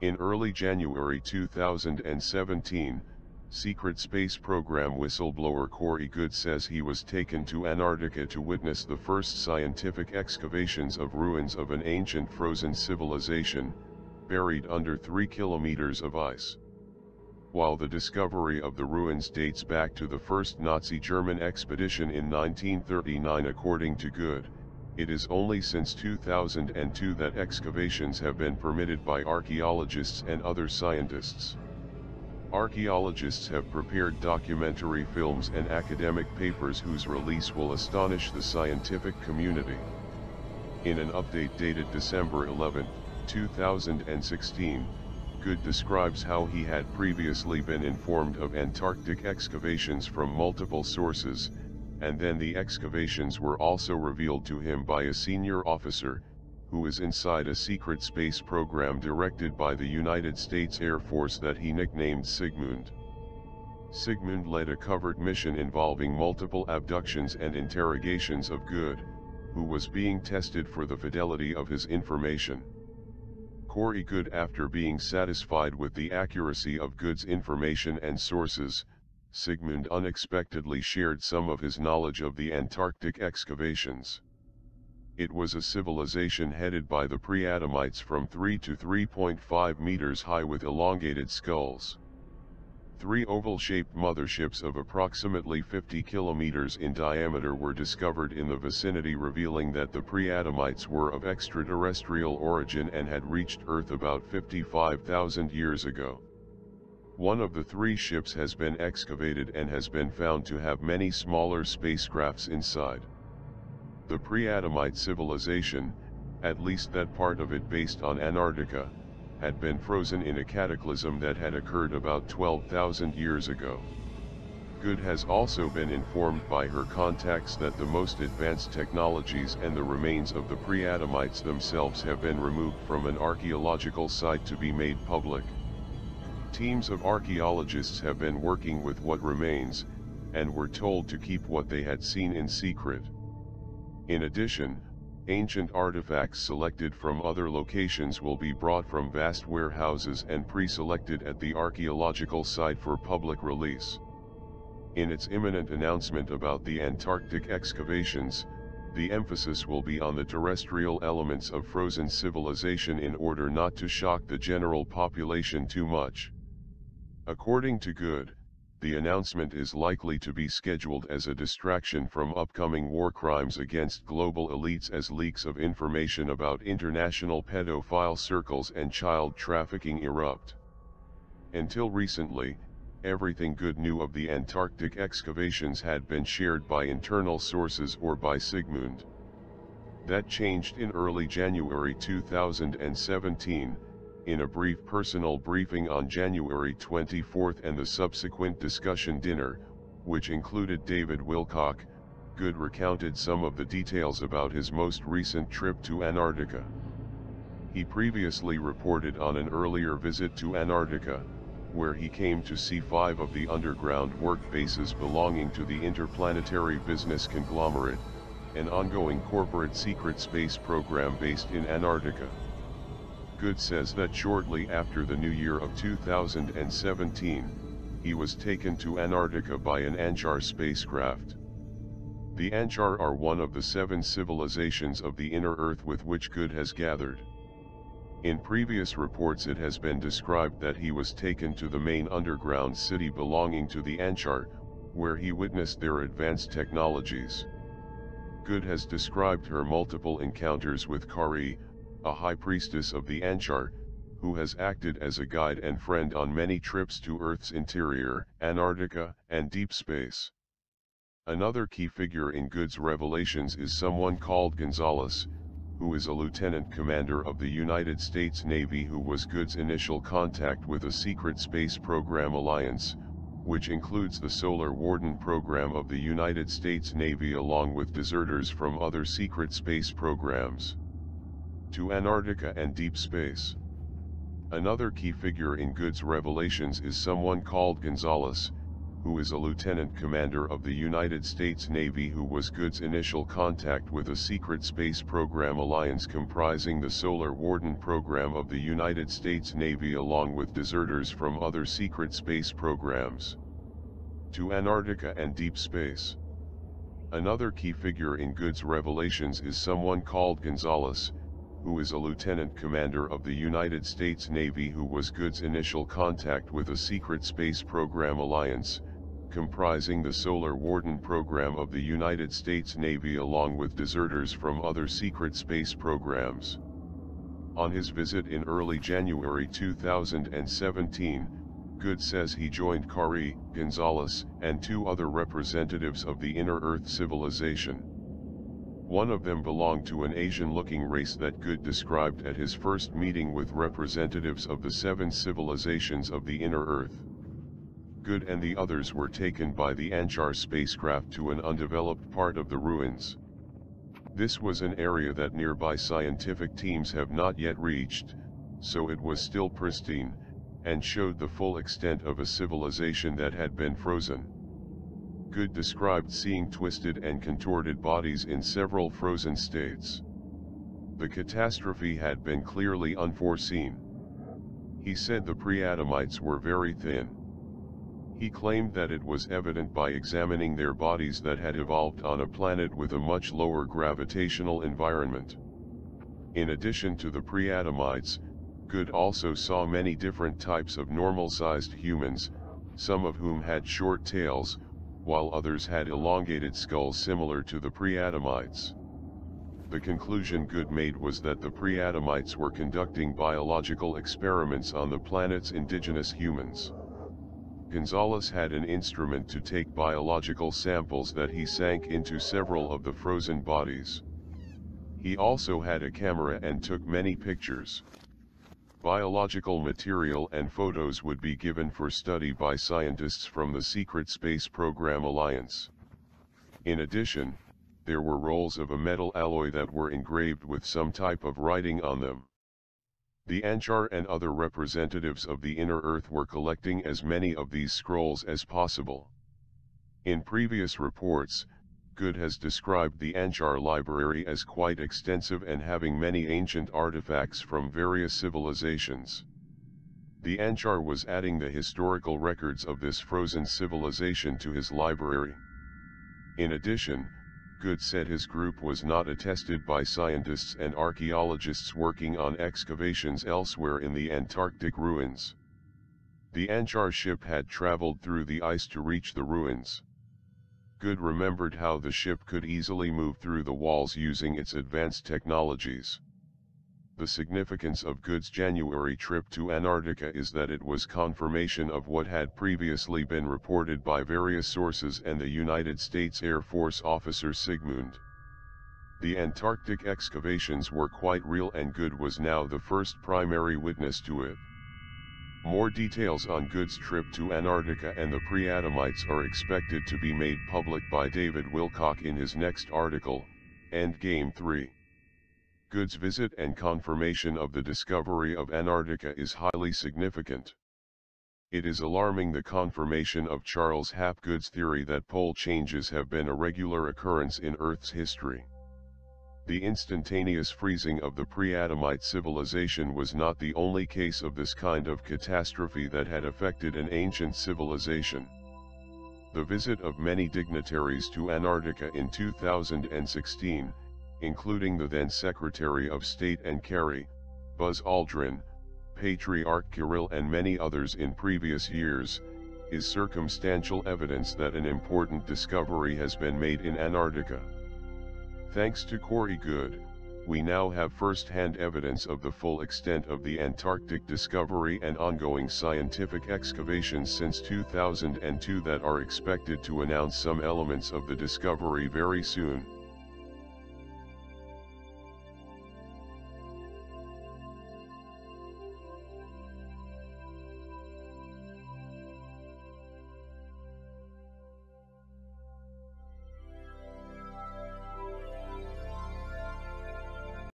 In early January 2017, secret space program whistleblower Corey Goode says he was taken to Antarctica to witness the first scientific excavations of ruins of an ancient frozen civilization, buried under 3 kilometers of ice. While the discovery of the ruins dates back to the first Nazi German expedition in 1939 according to Goode, it is only since 2002 that excavations have been permitted by archaeologists and other scientists. Archaeologists have prepared documentary films and academic papers whose release will astonish the scientific community. In an update dated December 11, 2016, Goode describes how he had previously been informed of Antarctic excavations from multiple sources, and then the excavations were also revealed to him by a senior officer, who is inside a secret space program directed by the United States Air Force that he nicknamed Sigmund. Sigmund led a covert mission involving multiple abductions and interrogations of Goode, who was being tested for the fidelity of his information. Corey Goode, after being satisfied with the accuracy of Goode's information and sources, Sigmund unexpectedly shared some of his knowledge of the Antarctic excavations. It was a civilization headed by the pre-Adamites from 3 to 3.5 meters high with elongated skulls. 3 oval-shaped motherships of approximately 50 kilometers in diameter were discovered in the vicinity, revealing that the pre-Adamites were of extraterrestrial origin and had reached Earth about 55,000 years ago. One of the 3 ships has been excavated and has been found to have many smaller spacecrafts inside. The pre-Adamite civilization, at least that part of it based on Antarctica, had been frozen in a cataclysm that had occurred about 12,000 years ago. Goode has also been informed by her contacts that the most advanced technologies and the remains of the pre-Adamites themselves have been removed from an archaeological site to be made public. Teams of archaeologists have been working with what remains, and were told to keep what they had seen in secret. In addition, ancient artifacts selected from other locations will be brought from vast warehouses and pre-selected at the archaeological site for public release. In its imminent announcement about the Antarctic excavations, the emphasis will be on the terrestrial elements of frozen civilization in order not to shock the general population too much. According to Goode, the announcement is likely to be scheduled as a distraction from upcoming war crimes against global elites as leaks of information about international pedophile circles and child trafficking erupt. Until recently, everything Goode knew of the Antarctic excavations had been shared by internal sources or by Sigmund. That changed in early January 2017, in a brief personal briefing on January 24 and the subsequent discussion dinner, which included David Wilcock. Goode recounted some of the details about his most recent trip to Antarctica. He previously reported on an earlier visit to Antarctica, where he came to see 5 of the underground work bases belonging to the Interplanetary Business Conglomerate, an ongoing corporate secret space program based in Antarctica. Goode says that shortly after the new year of 2017, he was taken to Antarctica by an Anchar spacecraft. The Anchar are one of the 7 civilizations of the inner Earth with which Goode has gathered. In previous reports it has been described that he was taken to the main underground city belonging to the Anchar, where he witnessed their advanced technologies. Goode has described her multiple encounters with Kari, a high priestess of the Anchar, who has acted as a guide and friend on many trips to Earth's interior, Antarctica, and deep space. Another key figure in Goode's revelations is someone called Gonzalez, who is a lieutenant commander of the United States Navy who was Goode's initial contact with a secret space program alliance, which includes the Solar Warden program of the United States Navy along with deserters from other secret space programs. To Antarctica and deep space. Another key figure in Goode's revelations is someone called Gonzalez, who is a lieutenant commander of the United States Navy, who was Good's initial contact with a secret space program alliance comprising the Solar Warden program of the United States Navy along with deserters from other secret space programs. To Antarctica and deep space. Another key figure in Good's revelations is someone called Gonzalez, who is a lieutenant commander of the United States Navy, who was Good's initial contact with a secret space program alliance, comprising the Solar Warden program of the United States Navy along with deserters from other secret space programs. On his visit in early January 2017, Good says he joined Kari, Gonzalez, and 2 other representatives of the Inner Earth civilization. One of them belonged to an Asian-looking race that Good described at his first meeting with representatives of the 7 civilizations of the Inner Earth. Good and the others were taken by the Antar spacecraft to an undeveloped part of the ruins. This was an area that nearby scientific teams have not yet reached, so it was still pristine, and showed the full extent of a civilization that had been frozen. Good described seeing twisted and contorted bodies in several frozen states. The catastrophe had been clearly unforeseen. He said the pre-Adamites were very thin. He claimed that it was evident by examining their bodies that had evolved on a planet with a much lower gravitational environment. In addition to the pre-Adamites, Good also saw many different types of normal-sized humans, some of whom had short tails, while others had elongated skulls similar to the pre-Adamites. The conclusion Good made was that the pre-Adamites were conducting biological experiments on the planet's indigenous humans. Gonzalez had an instrument to take biological samples that he sank into several of the frozen bodies. He also had a camera and took many pictures. Biological material and photos would be given for study by scientists from the Secret Space Program Alliance. In addition, there were rolls of a metal alloy that were engraved with some type of writing on them. The Antar and other representatives of the Inner Earth were collecting as many of these scrolls as possible. In previous reports, Good has described the Antar library as quite extensive and having many ancient artifacts from various civilizations. The Antar was adding the historical records of this frozen civilization to his library. In addition, Good said his group was not attested by scientists and archaeologists working on excavations elsewhere in the Antarctic ruins. The Antar ship had traveled through the ice to reach the ruins. Good remembered how the ship could easily move through the walls using its advanced technologies. The significance of Good's January trip to Antarctica is that it was confirmation of what had previously been reported by various sources and the United States Air Force officer Sigmund. The Antarctic excavations were quite real and Good was now the first primary witness to it. More details on Good's trip to Antarctica and the pre-Adamites are expected to be made public by David Wilcock in his next article, Endgame 3. Good's visit and confirmation of the discovery of Antarctica is highly significant. It is alarming the confirmation of Charles Hapgood's theory that pole changes have been a regular occurrence in Earth's history. The instantaneous freezing of the pre-Adamite civilization was not the only case of this kind of catastrophe that had affected an ancient civilization. The visit of many dignitaries to Antarctica in 2016, including the then Secretary of State and Kerry, Buzz Aldrin, Patriarch Kirill and many others in previous years, is circumstantial evidence that an important discovery has been made in Antarctica. Thanks to Corey Good, we now have first-hand evidence of the full extent of the Antarctic discovery and ongoing scientific excavations since 2002 that are expected to announce some elements of the discovery very soon.